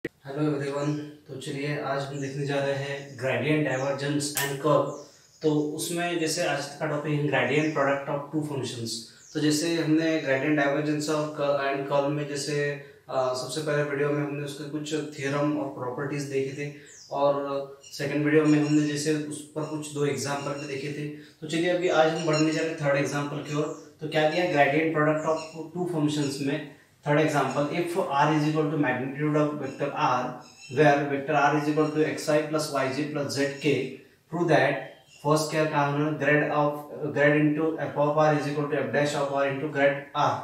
Hello everyone. तो चलिए आज हम देखने जा रहे हैं ग्रेडियंट डाइवर्जेंस एंड कर्व। तो उसमें जैसे आज का टॉपिक है gradient product of two functions. तो जैसे हमने ग्रेडियंट डाइवर्जेंस और एंड कर्व में जैसे सबसे पहले वीडियो में हमने उसके कुछ थ्योरम और प्रॉपर्टीज देखे थे, और सेकंड वीडियो में हमने जैसे उस पर कुछ दो एग्जाम्पल भी देखे थे। तो चलिए अभी आज हम बढ़ने जा रहे हैं थर्ड एग्जाम्पल की ओर। तो क्या दिया gradient product of two functions में। Third example, if r is equal to magnitude of vector r, where vector r is equal to xi plus yj plus zk, prove that first क्या कहा उन्होंने grad into f of r is equal to f dash of r into grad r,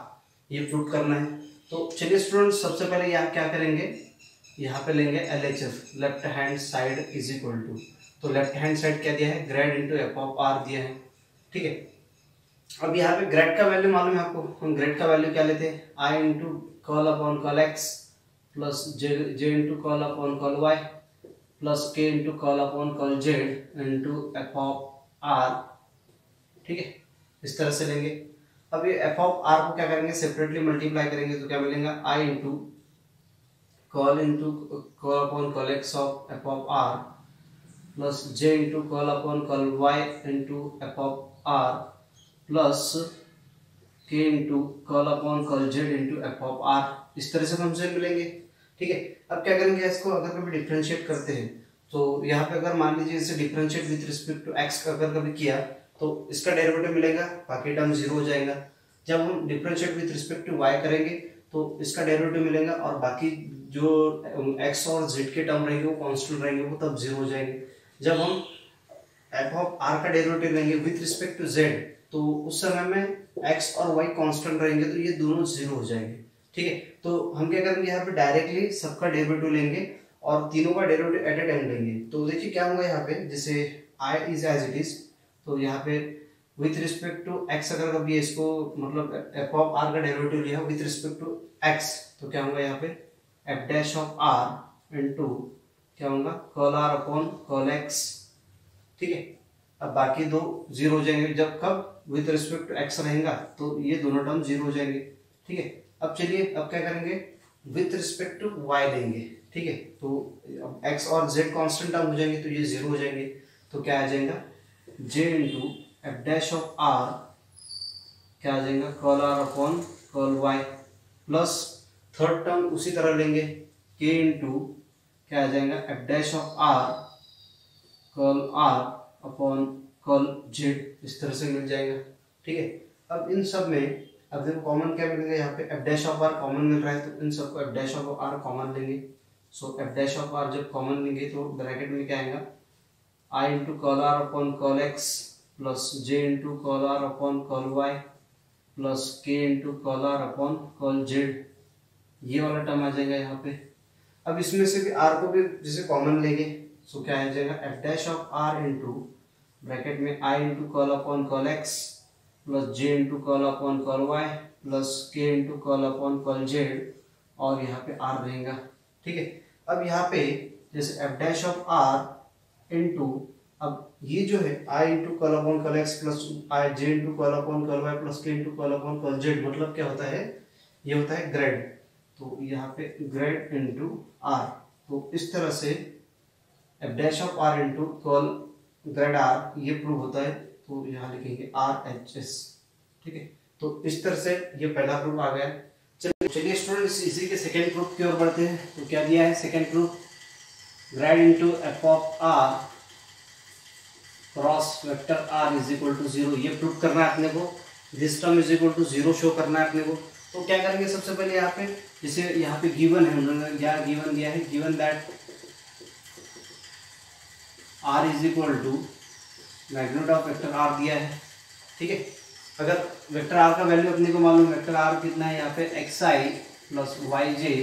ये prove करना है। तो चलिए students सबसे पहले यहाँ क्या करेंगे, यहाँ पे लेंगे LHF left hand side is equal to. तो लेफ्ट हैंड साइड क्या दिया है, grad into F of r दिया है, ठीक है। अब यहाँ पे ग्रेड का वैल्यू मालूम है आपको, हम ग्रेड का वैल्यू क्या लेते हैं, I into curl upon curl X plus J into curl upon curl Y plus के into curl upon curl Z into F of R, ठीक है। इस तरह से लेंगे। अब ये एफ ऑफ आर को क्या करेंगे, सेपरेटली मल्टीप्लाई करेंगे तो क्या मिलेगा, I into curl upon curl X of F of R plus J into curl upon curl Y into F of R plus के into curl upon curl Z into F of R. इस तरह से function मिलेंगे, ठीक है। अब क्या करेंगे, इसको अगर कभी डिफरेंशिएट करते हैं तो यहाँ पे अगर मान लीजिए इसे differentiate with respect to x अगर कभी किया तो इसका डेरिवेटिव मिलेगा, बाकी टर्म जीरो हो जाएगा। जब हम differentiate with respect to y करेंगे तो इसका डेरिवेटिव मिलेगा, और बाकी जो एक्स और जेड के टर्म रहेंगे वो कॉन्स्टेंट रहेंगे, वो तब जीरो हो जाएंगे। जब हम एफ ऑफ आर का डेरिवेटिव लेंगे विद रिस्पेक्ट टू जेड तो उस समय में x और y कांस्टेंट रहेंगे, तो ये दोनों जीरो हो जाएंगे, ठीक है। तो हम क्या करेंगे, यहाँ पे डायरेक्टली सबका डेरिवेटिव लेंगे और तीनों का डेरिवेटिव एट ए टाइम लेंगे। तो देखिए क्या होगा यहाँ पे, जैसे i is as it is, तो यहाँ पे विथ रिस्पेक्ट टू x अगर कभी इसको मतलब f ऑफ r का डेरिवेटिव लिया विथ रिस्पेक्ट टू x तो क्या होगा यहाँ पे f dash of r into क्या होगा call r upon call x, ठीक है। अब बाकी दो जीरो हो जाएंगे, जब कब विथ रिस्पेक्ट टू एक्स रहेगा तो ये दोनों टर्म जीरो हो जाएंगे, ठीक है। अब चलिए अब क्या करेंगे, विथ रिस्पेक्ट टू वाई लेंगे, ठीक है। तो अब एक्स और जेड कांस्टेंट टर्म हो जाएंगे तो ये जीरो हो जाएंगे, तो क्या आ जाएगा J into F dash of R क्या आ जाएगा curl R upon curl Y plus third term उसी तरह लेंगे के इंटू क्या आ जाएगा F dash of R curl R upon curl Z, इस तरह से मिल जाएगा, ठीक है। अब इन सब में अब देखो कॉमन क्या मिलेगा, यहाँ पे F dash of R common मिल रहा है तो इन सबको F dash of R common लेंगे। So F dash of R जब कॉमन लेंगे तो ब्रैकेट में क्या आएगा, I into curl R upon curl X plus J into curl R upon curl Y plus के into curl R upon curl Z, ये वाला टर्म आ जाएगा यहाँ पे। अब इसमें से भी आर को भी जैसे कॉमन लेंगे, सो क्या आ जाएगा F dash of are into bracket में I into curl upon curl X plus J into curl upon curl Y plus के into curl upon curl Z, और यहाँ पे आर रहेगा, ठीक है। अब यहाँ पे जैसे F dash of are into अब ये जो है I into curl upon curl X plus I J into curl upon curl Y plus के into curl upon curl Z, मतलब क्या होता है, ये होता है ग्रेड। तो यहाँ पे ग्रेड इंटू आर, तो इस तरह से f dash of are into call grad r ये प्रूव होता है, तो यहाँ लिखेंगे आर एच एस, ठीक है। तो इस तरह से ये पहला प्रूफ आ गया। चलिए स्टूडेंट्स इसी के सेकेंड प्रूफ की ओर बढ़ते हैं। तो क्या दिया है second proof, grad into F of r cross vector r is equal to zero, ये प्रूफ करना है अपने को, this term is equal to zero show करना है अपने को। तो क्या करेंगे, सबसे पहले यहाँ पे जैसे यहाँ पे गिवन है, उन्होंने क्या गिवन दिया है, given that r is equal to magnitude of vector r दिया है, ठीक है। अगर वेक्टर r का वैल्यू अपने को मालूम, वेक्टर r कितना है यहाँ पे xi plus yj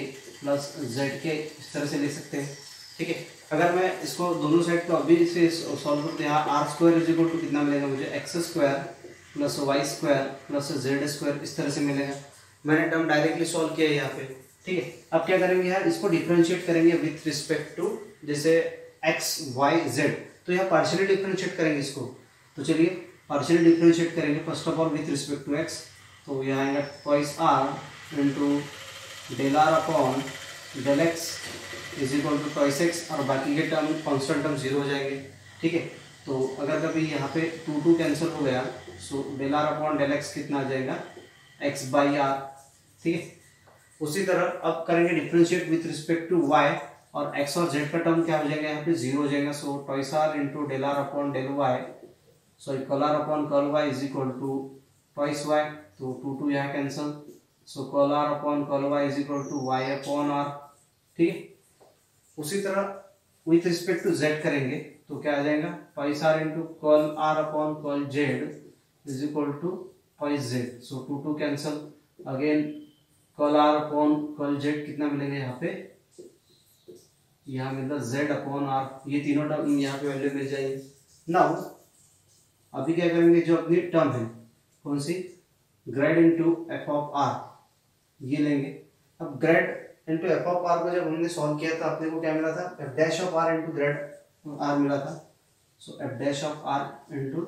plus zk, इस तरह से ले सकते हैं, ठीक है। अगर मैं इसको दोनों साइड को अभी से सॉल्व करते हैं, r square is equal to कितना मिलेगा मुझे, x square plus y square plus z square, इस तरह से मिलेगा। मैंने टर्म डायरेक्टली सॉल्व किया है यहाँ पे, ठीक है। अब क्या करेंगे यार, इसको डिफरेंशिएट करेंगे विथ रिस्पेक्ट टू जैसे एक्स वाई जेड, तो यहाँ पार्शियली डिफरेंशिएट करेंगे इसको। तो चलिए पार्शियली डिफरेंशिएट करेंगे first of all with respect to x, तो यहाँ आएगा twice r into del are upon del x is equal to twice x, और बाकी के टर्म कॉन्स्टेंट टर्म जीरो हो जाएंगे। ठीक है, तो अगर कभी यहाँ पे टू कैंसिल हो गया, so del are upon del x कितना आ जाएगा, एक्स बाई आर। ठीक है, उसी तरह अब करेंगे differentiate with respect to y, और एक्स और जेड का टर्म क्या हो जाएगा, यहाँ पे जीरो हो जाएगा। So twice r into del are upon del y, sorry curl are upon curl y is equal to twice y, तो टू यहाँ cancel. So curl are upon curl y is equal to y upon r. ठीक है, उसी तरह with respect to z करेंगे तो क्या आ जाएगा, twice r into curl are upon curl z is equal to twice z. So two cancel, again curl are upon curl Z कितना मिलेगा, यहाँ पे यहाँ मिलता जेड अपॉन आर, ये तीनों टर्म यहाँ पे वैल्यू मिल जाएगी। नाउ अभी क्या करेंगे, जो अपनी टर्म है कौन सी, grad into F of R, ये लेंगे। अब grad into F of R को जब हमने सॉल्व किया था अपने को क्या मिला था, F dash of are into grad R मिला था। So F dash of are into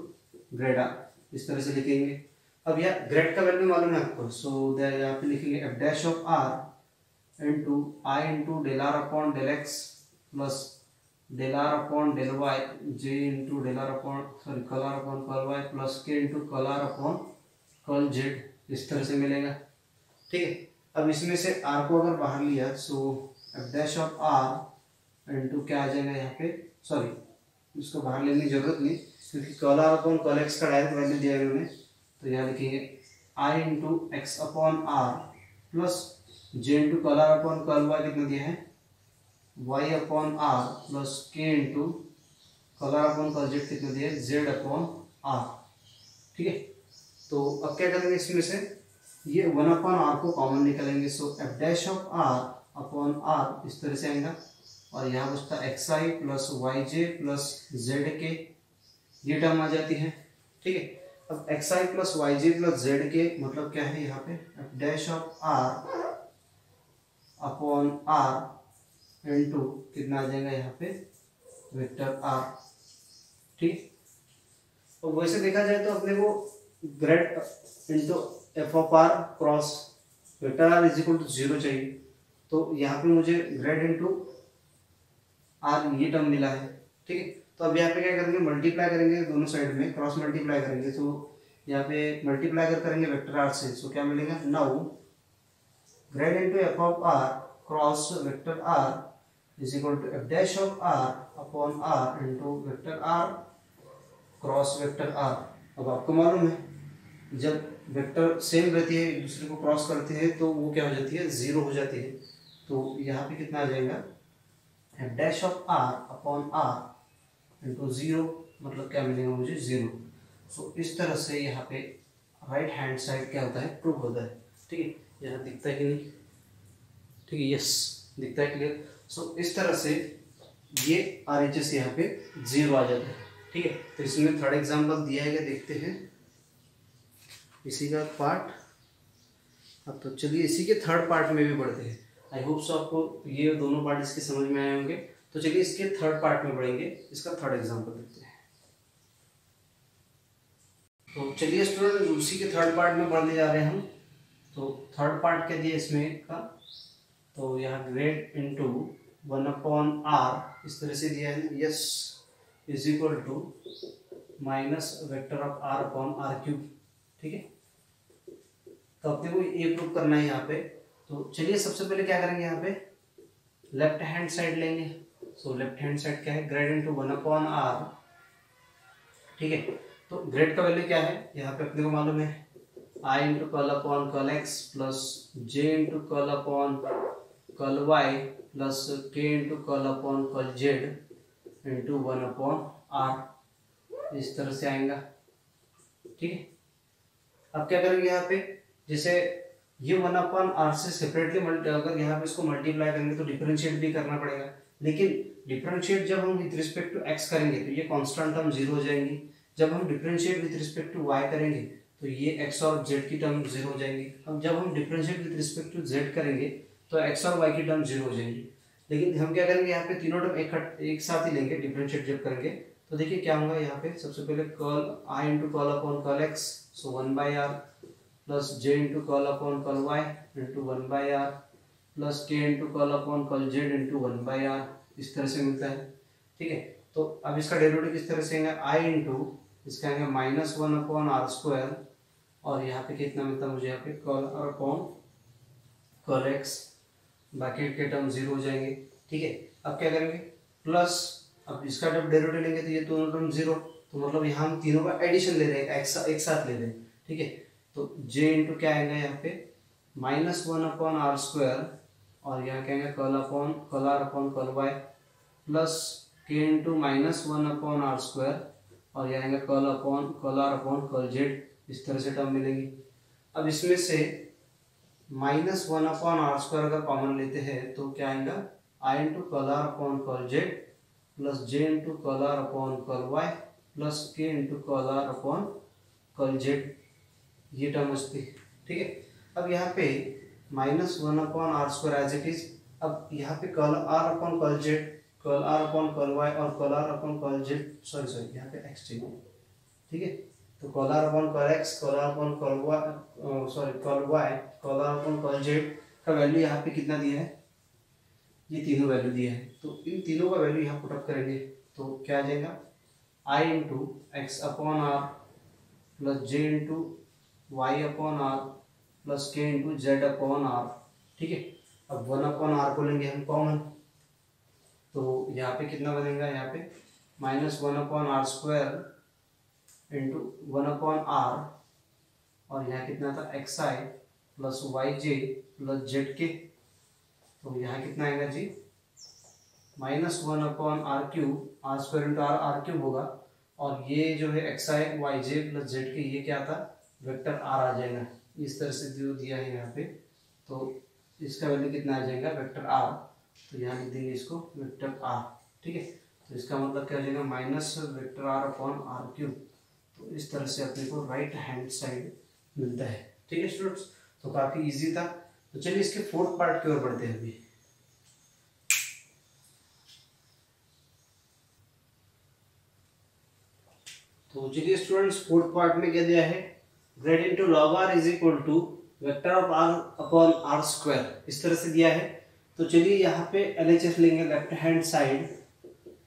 grad R, इस तरह से लिखेंगे। अब यह ग्रेड का वैल्यू मालूम है आपको, सो यहाँ पे लिखेंगे F dash of are into I into del are upon del X plus del are upon del Y J into del are upon sorry curl are upon curl Y plus के into curl are upon curl Z, इस तरह से मिलेगा। ठीक है, अब इसमें से आर को अगर बाहर लिया, so F dash of are into क्या आ जाएगा यहाँ पे, सॉरी इसको बाहर लेने की जरूरत नहीं क्योंकि curl are upon curl X का डायरेक्ट वैल्यू दिया है उन्होंने, तो यहाँ लिखेंगे I into x upon are plus J into curl are upon curl Y कितना दिया है, वाई अपॉन आर प्लस के into curl are upon curl Z कितना दिया है, जेड अपॉन आर। ठीक है, तो अब क्या करेंगे, इसमें से ये वन अपॉन आर को कॉमन निकालेंगे। So F dash of are upon are इस तरह से आएगा, और यहाँ बचता X I plus Y J plus Z K, ये टर्म आ जाती है। ठीक है, अब X I plus Y J plus Z K मतलब क्या है, यहाँ पे F dash of are upon are into कितना आ जाएगा यहाँ पे, वेक्टर आर। ठीक, तो वैसे देखा जाए तो अपने को grad into F of r cross vector r is equal to zero चाहिए, तो यहाँ पे मुझे ग्रेड इंटू आर ये टर्म मिला है। ठीक है, तो अब यहाँ पे क्या करेंगे, मल्टीप्लाई करेंगे दोनों साइड में, क्रॉस मल्टीप्लाई करेंगे, तो यहाँ पे मल्टीप्लाई करेंगे वेक्टर आर से, सो क्या मिलेगा, now grad into F of r cross vector r is equal to f dash of are upon are into vector r cross vector r. अब आपको मालूम है जब वेक्टर सेम रहती है एक दूसरे को क्रॉस करते हैं तो वो क्या हो जाती है, जीरो हो जाती है। तो यहाँ पे कितना आ जाएगा, F dash of are upon are into zero, मतलब क्या मिलेगा मुझे, जीरो। सो इस तरह से यहाँ पे राइट हैंड साइड क्या होता है, प्रूव होता है। ठीक है, यहाँ दिखता है कि नहीं, ठीक है, यस दिखता है क्लियर। सो इस तरह से ये RHS यहाँ पे जीरो आ जाता है। ठीक है, तो इसमें थर्ड एग्जाम्पल दिया है, देखते हैं इसी का पार्ट। अब तो चलिए इसी के थर्ड पार्ट में भी पढ़ते हैं। आई होप सो आपको ये दोनों पार्ट इसके समझ में आए होंगे। तो चलिए इसके थर्ड पार्ट में पढ़ेंगे, इसका थर्ड एग्जाम्पल देखते हैं। तो चलिए स्टूडेंट उसी के थर्ड पार्ट में पढ़ने जा रहे हैं हम। तो थर्ड पार्ट क्या दिया इसमें का, तो यहाँ grad into one upon are इस तरह से दिया है, yes is equal to minus vector of are upon r cube. ठीक है, तो अपने को ये प्रूव करना है यहाँ पे। तो चलिए सबसे पहले क्या करेंगे, यहाँ पे लेफ्ट हैंड साइड लेंगे। सो लेफ्ट हैंड साइड क्या है, grad into one upon r. ठीक है, तो ग्रेड का वैल्यू क्या है, यहाँ पे अपने को मालूम है I into curl upon curl x plus J into curl upon curl Y plus के into curl upon curl Z into one upon are, इस तरह से आएगा। ठीक है, अब क्या करेंगे यहाँ पे, जैसे ये वन अपॉन आर से सेपरेटली अगर यहाँ पे इसको मल्टीप्लाई करेंगे तो डिफरेंशिएट भी करना पड़ेगा, लेकिन डिफरेंशिएट जब हम विद रिस्पेक्ट टू एक्स करेंगे तो ये कांस्टेंट टर्म जीरो हो जाएंगी। जब हम differentiate with respect to y करेंगे तो ये एक्स और जेड की टर्म जीरो हो जाएंगी। अब जब हम differentiate with respect to z करेंगे तो एक्स और वाई की टर्म जीरो हो जाएंगी। लेकिन हम क्या करेंगे, यहाँ पे तीनों टर्म एक साथ ही लेंगे डिफरेंशिएट जब करेंगे। तो देखिए क्या होगा, यहाँ पे सबसे पहले curl I into curl upon curl X, so one by R plus J into curl upon curl Y into one by R plus के into curl upon curl Z into 1/r, इस तरह से मिलता है। ठीक है, तो अब इसका डेरिवेटिव किस तरह से आएगा, आई इंटू इसका आएगा -1/r², और यहाँ पे कितना मिलता है मुझे, यहाँ पे कर्ल अपॉन कर्ल एक्स, बाकी के टर्म जीरो हो जाएंगे। ठीक है, अब क्या करेंगे, प्लस अब इसका जब डेरिवेटिव लेंगे तो ये दोनों टर्म जीरो, तो मतलब यहाँ हम तीनों का एडिशन ले रहे हैं, एक साथ ले रहे हैं। ठीक है, तो j इंटू क्या आएगा यहाँ पे -1/r², और यहाँ क्या आएगा curl r upon curl y, plus k into -1/r², और यहाँ आएगा curl r upon curl z, इस तरह से टर्म मिलेंगी। अब इसमें से -1/r² अगर कॉमन लेते हैं तो क्या आएगा, i into curl r upon curl z plus j into curl r upon curl y plus k into curl r upon curl z, ये टर्म बचती है। ठीक है, अब यहाँ पे -1/r² एज इट इज। अब यहाँ पे curl r upon curl z, curl r upon curl y और curl r upon curl z, sorry यहाँ पे x चाहिए। ठीक है, तो curl r upon curl x, curl r upon curl y, curl y, curl r upon curl z का value यहाँ पे कितना दिया है, ये तीनों वैल्यू दिया है। तो इन तीनों का वैल्यू यहाँ पुट अप करेंगे तो क्या आ जाएगा, i into x upon are plus j into y upon are plus के इंटू जेड अपॉन आर। ठीक है, अब 1/r को लेंगे हम कॉमन, तो यहाँ पे कितना बनेगा, यहाँ पे -1/r² इंटू 1/r, और यहाँ कितना था xi plus yj plus zk, तो यहाँ कितना आएगा जी, -1/r³ r² इंटू r³ होगा, और ये जो है xi yj प्लस zk, ये क्या था, वेक्टर r आ जाएगा। इस तरह से जो दिया है यहाँ पे, तो इसका वैल्यू कितना आ जाएगा, वेक्टर r, तो यहाँ लिख देंगे इसको वेक्टर r। ठीक है, तो इसका मतलब क्या हो जाएगा, minus vector r upon r³। तो इस तरह से अपने को राइट हैंड साइड मिलता है। ठीक है स्टूडेंट्स, तो काफी इजी था। तो चलिए इसके फोर्थ पार्ट की ओर बढ़ते हैं अभी। तो चलिए स्टूडेंट्स, फोर्थ पार्ट में क्या दिया है, grad into log r is equal to vector of r upon r², इस तरह से दिया है। तो चलिए यहाँ पे LHS लेंगे लेफ्ट हैंड साइड।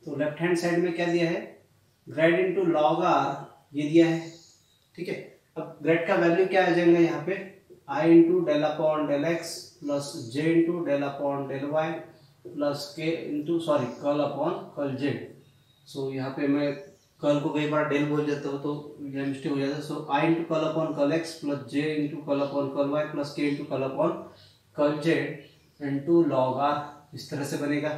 तो लेफ्ट हैंड साइड में क्या दिया है, ग्रेड इनटू log r, ये दिया है। ठीक है, अब ग्रेड का वैल्यू क्या आ जाएगा यहाँ पे, i into del upon del X plus j into del upon del Y plus k into curl upon curl Z. So यहाँ पे मैं कर्ल को कई बार डेल बोल देता हूँ तो यह मिस्टेक हो जाता है। So I into curl upon curl x plus j into curl upon curl Y plus k into curl upon curl Z into log r, इस तरह से बनेगा।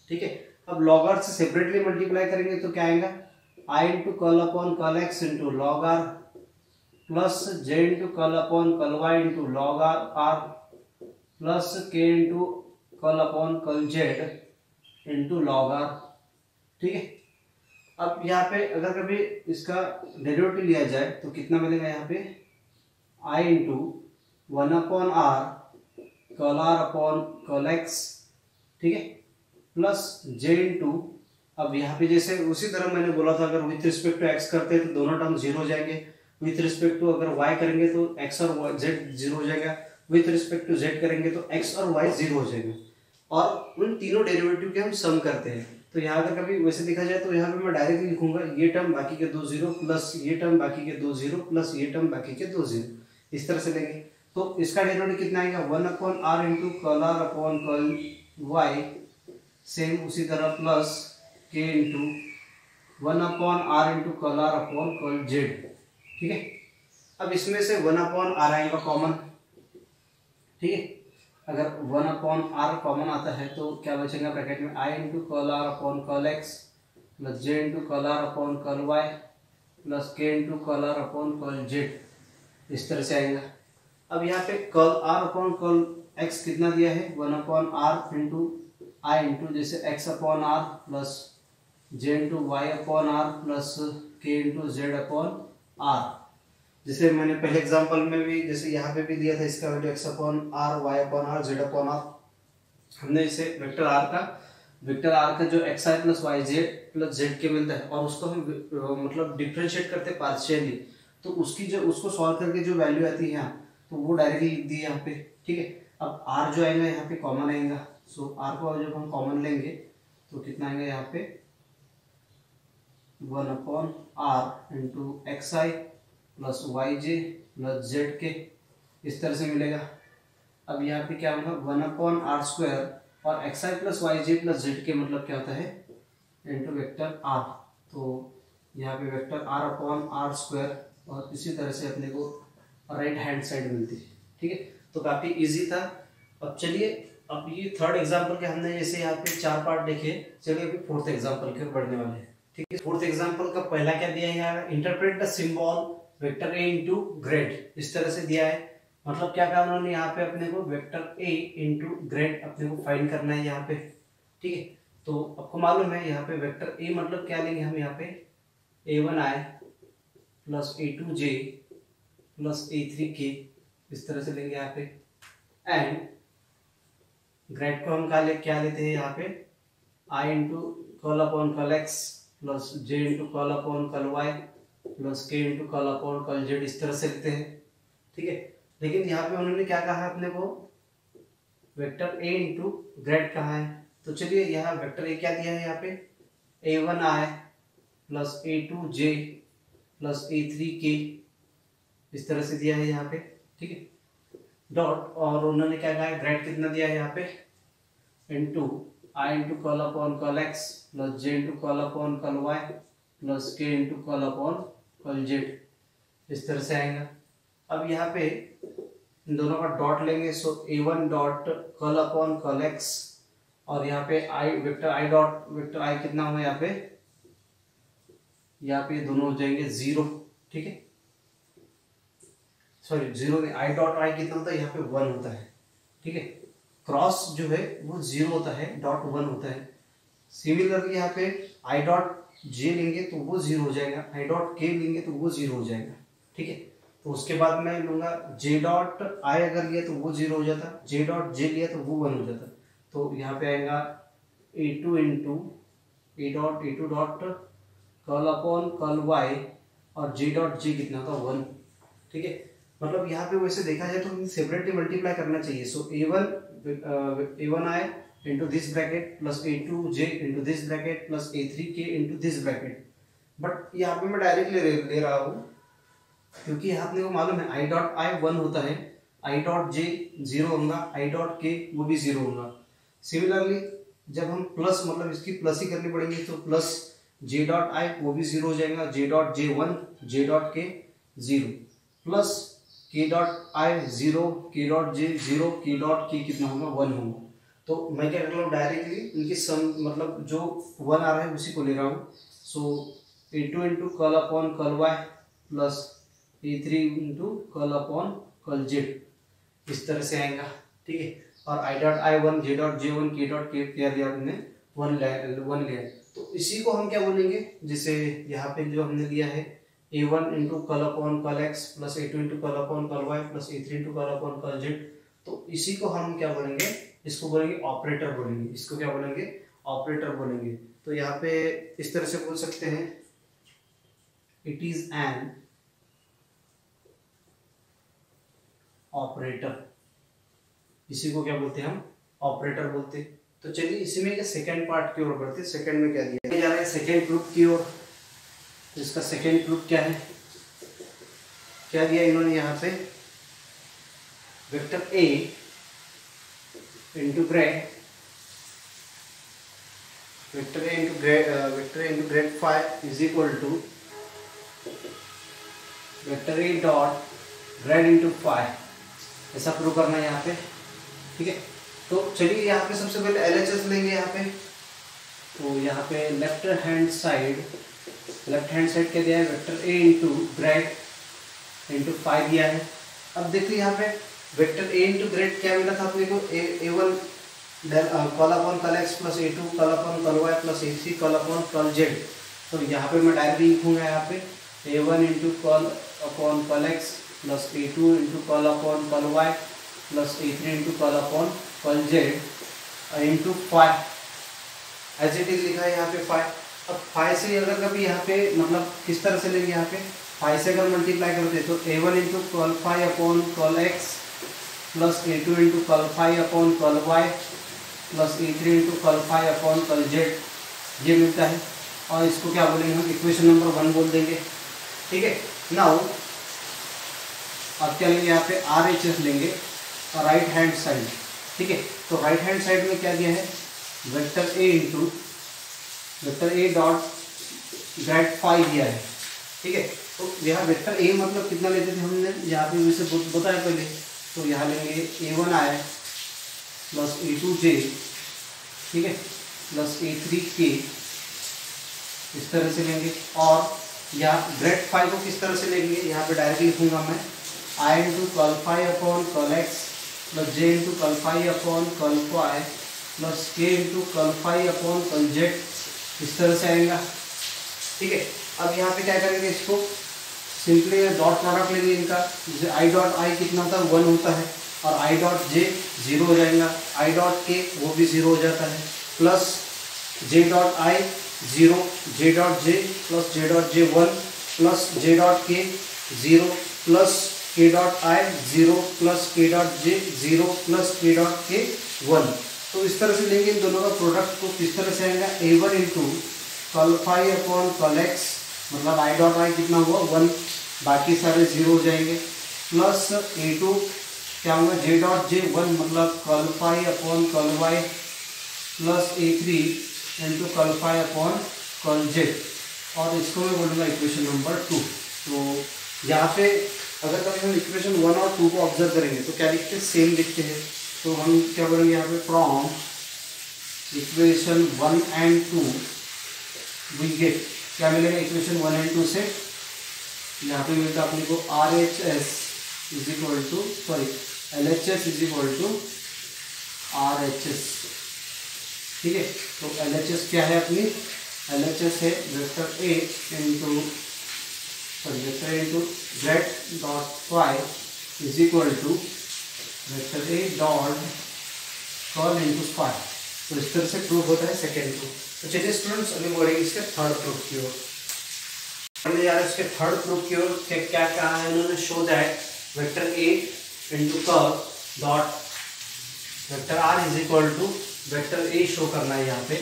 ठीक है, अब लॉग r से सेपरेटली मल्टीप्लाई करेंगे तो क्या आएगा, I into curl upon curl X into log r plus j into curl upon curl Y into log r plus k into curl upon curl Z into log r। ठीक है, अब यहाँ पे अगर कभी इसका डेरिवेटिव लिया जाए तो कितना मिलेगा, यहाँ पे i into 1/r curl r upon curl x, ठीक है, प्लस j इंटू, अब यहाँ पे जैसे उसी तरह मैंने बोला था, अगर विथ रिस्पेक्ट टू x करते हैं तो दोनों टर्म जीरो हो जाएंगे, विथ रिस्पेक्ट टू अगर y करेंगे तो x और z जीरो हो जाएगा, विथ रिस्पेक्ट टू z करेंगे तो x और y जीरो हो जाएगा, और उन तीनों डेरिवेटिव के हम सम करते हैं। तो यहाँ अगर कभी वैसे देखा जाए तो यहाँ पे मैं डायरेक्टली लिखूंगा ये टर्म बाकी के दो जीरो प्लस ये टर्म बाकी के दो जीरो प्लस ये टर्म बाकी के दो जीरो, इस तरह से लेंगे। तो इसका डेरिवेटिव कितना आएगा, 1/r into curl r upon curl y, same उसी तरह plus k into 1/r into curl r upon curl z। ठीक है, अब इसमें से 1/r आएगा कॉमन। ठीक है, अगर 1/r कॉमन आता है तो क्या बचेगा ब्रैकेट में, i into curl r upon curl x plus j into curl r upon curl y plus k into curl r upon curl z, इस तरह से आएगा। अब यहाँ पे curl r upon curl x कितना दिया है, 1/r इंटू i इंटू जैसे x upon r plus j into y upon r plus k into z upon r। जैसे मैंने पहले एग्जांपल में भी जैसे यहाँ पे भी दिया था, इसका value x upon r y upon r z upon r, हमने इसे वेक्टर r का जो xi plus yj plus z मिलता है और उसको हम मतलब डिफरेंशिएट करते हैं पार्शियली, तो उसको सॉल्व करके जो वैल्यू आती है यहाँ तो वो डायरेक्टली लिख दी है यहाँ पे। ठीक है, अब आर जो आएगा यहाँ पे कॉमन आएगा, सो आर को जब हम कॉमन लेंगे तो कितना आएगा यहाँ पे 1/r into x I plus Y J plus Z के, इस तरह से मिलेगा। अब यहाँ पे क्या होगा 1/r² और x I plus Y J plus Z K मतलब क्या होता है इंटू वेक्टर आर, तो यहाँ पे वेक्टर r/r² और इसी तरह से अपने को राइट हैंड साइड मिलती है। ठीक है, तो काफ़ी इजी था। अब चलिए, अब ये थर्ड एग्जाम्पल के हमने जैसे यहाँ पे 4 पार्ट देखे, चलिए अभी फोर्थ एग्जाम्पल के बढ़ने वाले हैं। ठीक है, फोर्थ एग्जाम्पल का पहला क्या दिया है यहाँ, interpret the symbol vector A into grade, इस तरह से दिया है। मतलब क्या कहा उन्होंने यहाँ पे अपने को वेक्टर ए इंटू ग्रेड अपने को फाइंड करना है यहाँ पे। ठीक है, तो आपको मालूम है यहाँ पे वेक्टर ए मतलब क्या लेंगे हम, यहाँ पे a1i plus a2j plus a3k, इस तरह से लेंगे यहाँ पे। एंड ग्रेड को हम क्या लेते हैं यहाँ पे i into curl upon curl x plus j into curl upon curl y plus k into curl upon curl z, इस तरह से लेते हैं। ठीक है, लेकिन यहाँ पे उन्होंने क्या कहा है अपने को वेक्टर a इंटू ग्रेड कहा है, तो चलिए यहाँ वेक्टर a क्या दिया है यहाँ पे a1i plus a2j plus a3k, इस तरह से दिया है यहाँ पे। ठीक है, डॉट, और उन्होंने क्या कहा है ग्रेड कितना दिया है यहाँ पे into i into curl upon curl x plus j into curl upon curl y plus k into curl upon curl z, इस तरह से आएगा। अब यहाँ पे इन दोनों का डॉट लेंगे, सो a1 dot curl upon curl x और यहाँ पे i vector i dot vector i कितना हो यहाँ पे दोनों हो जाएंगे 0। ठीक है, सॉरी 0 नहीं, i डॉट i कितना होता है यहाँ पे 1 होता है। ठीक है, क्रॉस जो है वो 0 होता है, डॉट 1 होता है। सिमिलरली यहाँ पे i डॉट j लेंगे तो वो 0 हो जाएगा, i डॉट k लेंगे तो वो 0 हो जाएगा। ठीक है, तो उसके बाद मैं लूंगा j डॉट i अगर लिया तो वो 0 हो जाता, j डॉट j लिया तो वो 1 हो जाता। तो यहाँ पे आएगा a2 into a2 dot curl upon curl y और j डॉट j कितना था 1। ठीक है, मतलब यहाँ पे वैसे देखा जाए तो हमें सेपरेटली मल्टीप्लाई करना चाहिए। सो a1i into this bracket plus a2j into this bracket plus a3k into this bracket, but यहाँ पे मैं डायरेक्टली ले रहा हूँ क्योंकि यहाँ अपने को मालूम है i डॉट i 1 होता है, i डॉट j 0 होगा, i डॉट k वो भी 0 होगा। सिमिलरली जब हम प्लस मतलब इसकी प्लस ही करनी पड़ेगी तो प्लस j डॉट i वो भी 0 हो जाएगा, j dot j 1, j dot k 0 plus k dot i 0, k dot j 0, k dot k कितना होगा 1 होगा। तो मैं क्या कर रहा हूँ डायरेक्टली इनकी सम मतलब जो 1 आ रहा है उसी को ले रहा हूँ। सो a2 into curl upon curl y plus a3 into curl upon curl z, इस तरह से आएगा। ठीक है, और i dot i1, j dot j1, k dot k क्या दिया हमने 1 लिया, तो इसी को हम क्या बोलेंगे जैसे यहाँ पे जो हमने लिया है a1 into curl upon curl x plus a2 into curl upon curl y plus a3 into curl upon curl z, तो इसी को हम क्या बोलेंगे, इसको बोलेंगे ऑपरेटर बोलेंगे, इसको क्या बोलेंगे ऑपरेटर बोलेंगे। तो यहाँ पे इस तरह से बोल सकते हैं इट इज एन ऑपरेटर, इसी को क्या बोलते हैं हम ऑपरेटर बोलते हैं। तो चलिए इसी में सेकंड पार्ट की ओर बढ़ते हैं। सेकंड में क्या दिया जा रहा है सेकंड प्रूफ की ओर, तो इसका सेकंड प्रूफ क्या है, क्या दिया इन्होंने यहाँ पे vector a into grad vector a into grad five is equal to vector a dot grad into five, ऐसा प्रूव करना है यहाँ पे। ठीक है, तो चलिए यहाँ पे सबसे पहले LHS लेंगे यहाँ पे। तो यहाँ पे लेफ्ट हैंड साइड क्या दिया है vector a into grade into five दिया है। अब देखिए यहाँ पे वेक्टर a इंटू ग्रेड क्या मिला था अपने को a1 curl upon curl x plus a2 curl upon curl y plus a3 curl upon curl z। तो यहाँ पे मैं डायरेक्टली लिखूंगा यहाँ पे a1 into curl upon curl x plus a2 into curl upon curl y plus a3 into curl upon curl z into five, as it is लिखा है यहाँ पे फाइव। अब फाइव से अगर कभी यहाँ पे मतलब किस तरह से लेंगे, यहाँ पे फाइव से अगर मल्टीप्लाई करते तो a1 into curl five upon curl x plus A2 into curl phi upon curl Y plus A3 into curl phi upon curl z, ये मिलता है। और इसको क्या बोलेंगे हम, इक्वेशन नंबर 1 बोल देंगे। ठीक है, नाउ अब क्या लेंगे, यहाँ पे RHS लेंगे राइट हैंड साइड। ठीक है, तो राइट हैंड साइड में क्या दिया है, vector A into vector A dot grad phi दिया है। ठीक है, तो यहाँ वेक्टर A मतलब कितना लेते थे हमने, यहाँ पे इसे बताया पहले, तो यहाँ लेंगे A1i प्लस A2j, ठीक है, प्लस A3k, इस तरह से लेंगे। और यहाँ ग्रेड फाई को किस तरह से लेंगे, यहाँ पे डायरेक्ट लिखूंगा मैं I into curl phi upon curl x plus J into curl phi upon curl phi plus K into curl phi upon curl Z, इस तरह से आएगा। ठीक है, अब यहाँ पे क्या करेंगे, इसको सिंपली डॉट प्रोडक्ट लेंगे इनका, जैसे I डॉट I कितना होता है, 1 होता है, और I डॉट J 0 हो जाएगा, I डॉट K वो भी 0 हो जाता है, plus J dot I 0, J dot J plus J dot J 1 plus J dot K 0 plus K dot I 0 plus K dot J 0 plus K dot K 1। तो इस तरह से लेंगे इन दोनों का प्रोडक्ट, को किस तरह से आएगा, A1 into curl phi upon curl x, मतलब I डॉट I कितना हुआ 1, बाकी सारे 0 हो जाएंगे, प्लस A2 क्या होगा, J डॉट J 1 मतलब curl phi upon curl Y plus A3 into curl phi upon curl z, और इसको मैं बोलूँगा इक्वेशन नंबर 2। तो यहाँ पे अगर कभी हम इक्वेशन 1 और 2 को ऑब्जर्व करेंगे तो क्या लिखते हैं, सेम लिखते हैं। तो हम क्या बोलेंगे यहाँ पे, from equation 1 and 2 we get, क्या मिलेगा इक्वेशन 1 एंड 2 से, यहाँ पे मिलता है अपने को RHS is equal to, sorry LHS is equal to RHS। ठीक है, तो LHS क्या है अपनी, LHS है vector A into vector A into grad dot phi is equal to vector A dot curl into phi. तो इस तरह से प्रूफ होता है सेकेंड प्रूफ। तो चलिए स्टूडेंट्स अभी बढ़ेंगे इसके थर्ड प्रूफ की ओर। हमने यार इसके थर्ड प्रूफ की ओर क्या कहा है इन्होंने, show that vector A into curl dot vector R is equal to vector A show करना है यहाँ पे।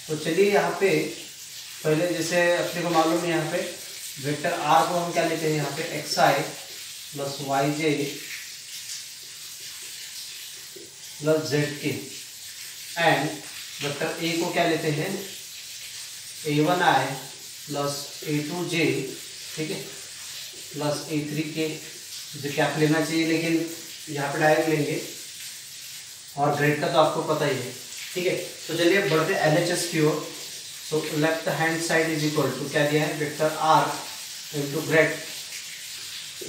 तो चलिए यहाँ पे पहले जैसे अपने को मालूम है, यहाँ पे वेक्टर R को हम क्या लेते हैं, यहाँ पे xi plus yj plus zk, and vector A को क्या लेते हैं, A1i प्लस A2j, ठीक है, प्लस A3k, जो क्या लेना चाहिए लेकिन यहाँ पे डायरेक्ट लेंगे, और ग्रेड का तो आपको पता ही है। ठीक है, तो चलिए बढ़ते LHS की ओर। So left hand side is equal to क्या दिया है, vector R into grad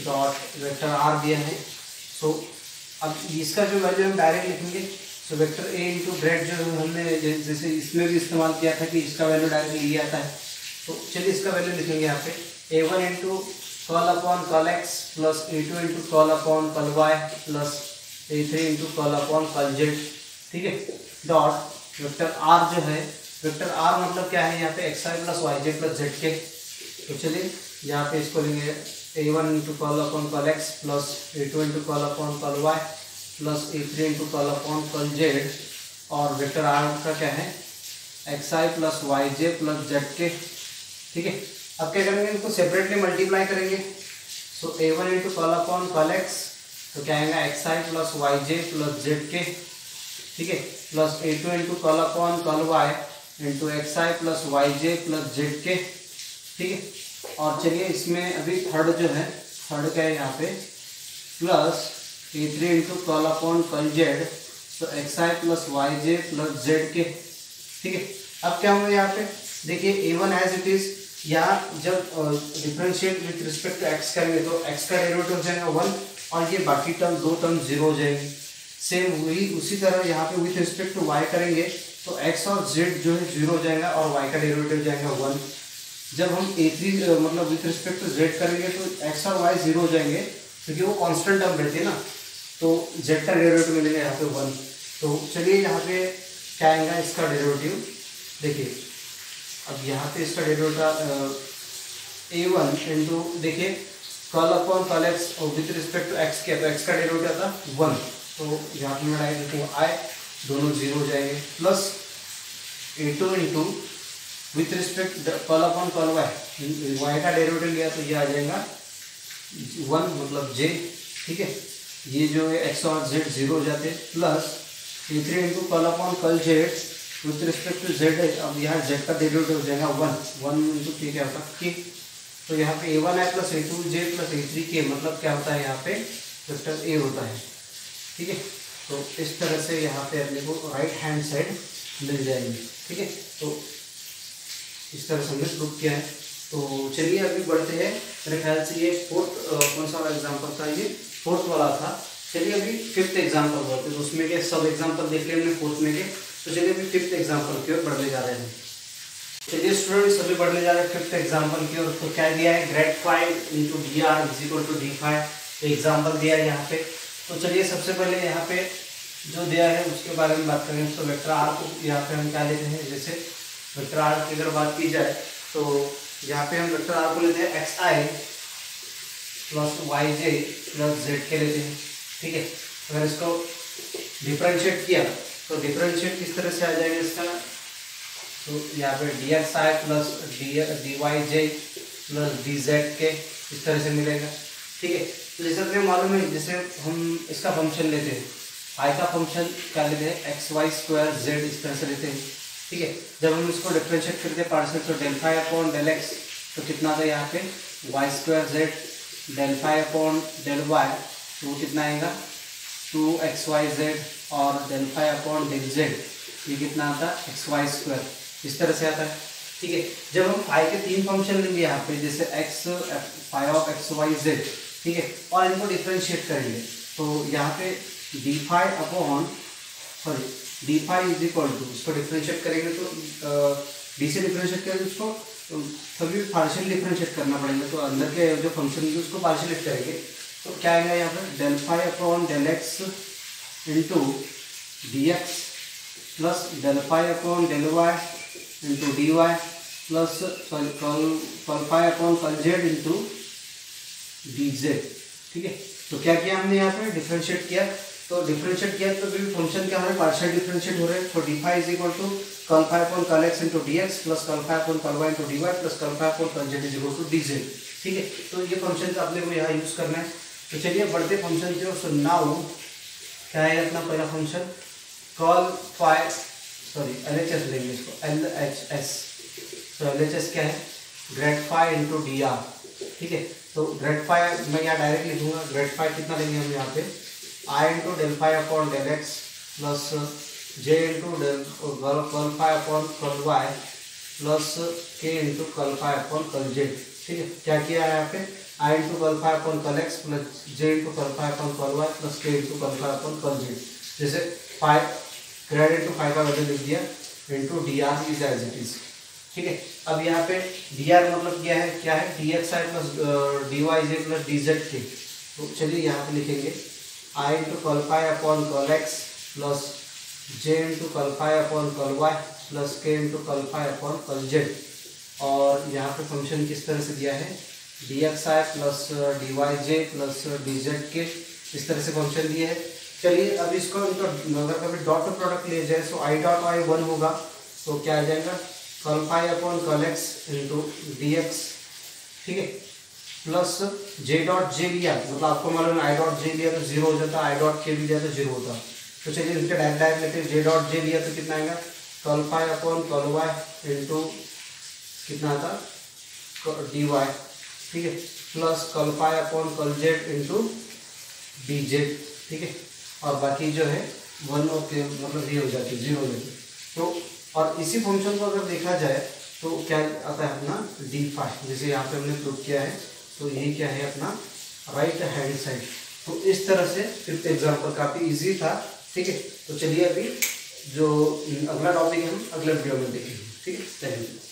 dot vector R दिया है। सो अब इसका जो वैल्यू हम डायरेक्ट लिखेंगे, so vector A into grade जो हमने जैसे इसमें भी इस्तेमाल किया था कि इसका वैल्यू डायरेक्ट लिया जाता है, तो चलिए इसका वैल्यू लिखेंगे यहाँ पे A1 into curl upon curl x plus A2 into curl upon curl Y plus A3 into curl upon curl z. ठीक है, डॉट वेक्टर R जो है, वेक्टर R मतलब क्या है यहाँ पे, xi plus yj plus zk। तो चलिए यहाँ पे इसको लेंगे A1 into curl upon curl x plus A2 into curl upon curl Y plus A3 into curl upon curl z, और वेक्टर R का क्या है, xi plus yj plus zk। ठीक है, अब क्या करेंगे, इनको सेपरेटली मल्टीप्लाई करेंगे। So A1 into curl upon curl x, तो क्या आएगा xi plus yj plus zk, ठीक है, plus A2 into curl upon curl Y into xi plus yj plus zk। ठीक है, और चलिए इसमें अभी थर्ड जो है, थर्ड का है यहाँ पे plus A3 into curl upon curl Z, तो xi plus yj plus zk। ठीक है, अब क्या होगा यहाँ पे, देखिए A1 एज इट इज, यहाँ जब differentiate with respect to x करेंगे तो x का डेरिवेटिव हो जाएगा 1, और ये बाकी टर्म दो टर्म 0 हो जाएंगे। सेम वही उसी तरह यहाँ पे विथ रिस्पेक्ट टू y करेंगे तो x और z जो है 0 हो जाएगा और y का डेरिवेटिव हो जाएगा 1। जब हम A3 मतलब विथ रिस्पेक्ट टू z करेंगे तो x और y 0 हो जाएंगे, क्योंकि वो कांस्टेंट टर्म रहती है ना, तो z का डेरिवेटिव मिलेगा यहाँ पे 1। तो चलिए यहाँ पे क्या आएगा इसका डेरिवेटिव, देखिए अब यहाँ पे इसका डेरिवेटिव A1 इंटू देखिए curl upon curl x with respect to x किया तो x का डेरिवेटिव आता 1, तो यहाँ पे मैं डाल देता हूँ आई, दोनों जीरो हो जाएंगे, plus a2 into with respect कल अपॉन कल वाई का डेरिवेटिव लिया तो ये आ जाएगा 1 मतलब j, ठीक है। ये जो है x और z जीरो हो जाते हैं, plus a3 into curl upon curl z with respect to z है। अब यहाँ z का डेरिवेटिव हो जाएगा 1 इंटू k क्या होता है k, तो यहाँ पे a1 है प्लस a2j प्लस a3k, मतलब क्या होता है यहाँ पे वेक्टर a होता है, ठीक है। तो इस तरह से यहाँ पे अपने को राइट हैंड साइड मिल जाएगी, ठीक है। तो इस तरह से हमने प्रूव किया है। तो चलिए अभी बढ़ते हैं, मेरे ख्याल से ये फोर्थ कौन सा वाला एग्जाम्पल था, ये फोर्थ वाला था। चलिए अभी फिफ्थ एग्जाम्पल बढ़ते हैं, तो उसमें के सब एग्जाम्पल देख लिया हमने फोर्थ में के, तो चलिए अभी फिफ्थ एग्जाम्पल की ओर बढ़ने जा रहे हैं। चलिए स्टूडेंट्स अभी बढ़ने जा रहे हैं फिफ्थ एग्जाम्पल की ओर। तो क्या दिया है, grade 5 into D R is equal to d5 example दिया है यहाँ पे। तो चलिए सबसे पहले यहाँ पे जो दिया है उसके बारे में बात करेंगे। तो वेक्टर आर को यहाँ पे हम क्या लेते हैं, जैसे वेक्टर आर की अगर बात की जाए तो यहाँ पे हम वेक्टर आर को लेते हैं x I plus Y J plus Z के लेते हैं, ठीक है। अगर इसको डिफरेंशिएट किया तो डिफरेंशिएट किस तरह से आ जाएगा इसका, तो यहाँ पे D x I plus D Y J plus D Z के इस तरह से मिलेगा, ठीक है। तो जैसे अपने मालूम है, जैसे हम इसका फंक्शन लेते हैं, आई का फंक्शन क्या लेते हैं, एक्स वाई स्क्वायर जेड इस तरह से लेते हैं, ठीक है। जब हम इसको डिफरेंशिएट करते हैं पार्शियल, तो del phi upon del x, तो कितना था यहाँ पे y square z, del phi upon del y, तो वो कितना आएगा 2xyz, और del phi upon del z ये कितना आता है xy स्क्वायर, इस तरह से आता है, ठीक है। जब हम फाई के तीन फंक्शन लेंगे यहाँ पे, जैसे x phi of x y z, ठीक है, और इनको डिफरेंशिएट करेंगे, तो यहाँ पे d phi upon sorry d phi is equal to, इसको डिफरेंशिएट करेंगे तो डी से डिफरेंशिएट करेंगे उसको, तभी पार्शियल डिफरेंशिएट करना पड़ेगा, तो अंदर के जो फंक्शन है उसको पार्शियलेट करेंगे, तो क्या आएगा यहाँ पे del phi upon del x into d x plus del phi upon del y into d y plus sorry curl phi upon curl z into d z, ठीक है। तो क्या किया हमने यहाँ पे डिफरेंशिएट किया, तो डिफरेंशिएट किया तो भी फंक्शन क्या हो रहा है, पार्शियल डिफरेंशिएट हो रहे हैं। तो d phi is equal to curl phi upon curl x into d x plus curl phi upon curl y into d y plus curl phi upon curl z is equal to d z, ठीक है। तो ये function का अपने को यहाँ use करना है। तो चलिए बढ़ते फंक्शन की ओर। सो नाउ क्या है अपना पहला function, call phi sorry LHS लेंगे इसको, LHS। तो LHS क्या है, grade phi into D r, ठीक है। तो ग्रेड फाई मैं यहाँ डायरेक्ट लिखूंगा, ग्रेड फाई कितना लेंगे हम यहाँ पे I into del phi upon del X plus J into curl phi upon curl Y plus के into curl phi upon curl Z, ठीक है। क्या किया है यहाँ पे I into curl phi upon curl X plus J into curl phi upon curl Y plus के into curl phi upon curl Z, जैसे फाई ग्रेड इंटू फाई का वैल्यू लिख दिया into D R is as it is, ठीक है। अब यहाँ पे डी आर मतलब क्या है D x I plus D Y J plus D Z के। तो चलिए यहाँ पे लिखेंगे I into curl phi upon curl X plus J into curl phi upon curl Y plus के into curl phi upon curl Z, और यहाँ पे फंक्शन किस तरह से दिया है D x I plus D Y J plus D Z के, इस तरह से फंक्शन दिए है। चलिए अब इसको अगर कभी डॉट प्रोडक्ट ले जाए तो आई डॉट आई 1 होगा, तो क्या आ जाएगा कल phi upon curl x into d x, ठीक है, प्लस जे डॉट जे लिया, मतलब आपको मालूम है आई डॉट जे लिया तो 0 हो जाता, आई डॉट के भी लिया तो 0 होता। तो चलिए इनके डायरेक्ट लेते हैं, जे डॉट जे लिया तो कितना आएगा कल phi upon curl y into कितना आता डी वाई, ठीक है, plus curl phi upon curl z into d z, ठीक है, और बाकी जो है 1 ओके मतलब ये हो जाती है 0 हो जाती है। तो और इसी फंक्शन को अगर देखा जाए तो क्या आता है अपना डी फाई, जैसे यहाँ पे हमने प्रूव किया है, तो ये क्या है अपना राइट हैंड साइड। तो इस तरह से फिफ्थ एग्जाम्पल काफ़ी इजी था, ठीक है। तो चलिए अभी जो अगला टॉपिक है हम अगले वीडियो में देखेंगे, ठीक है। Thank you.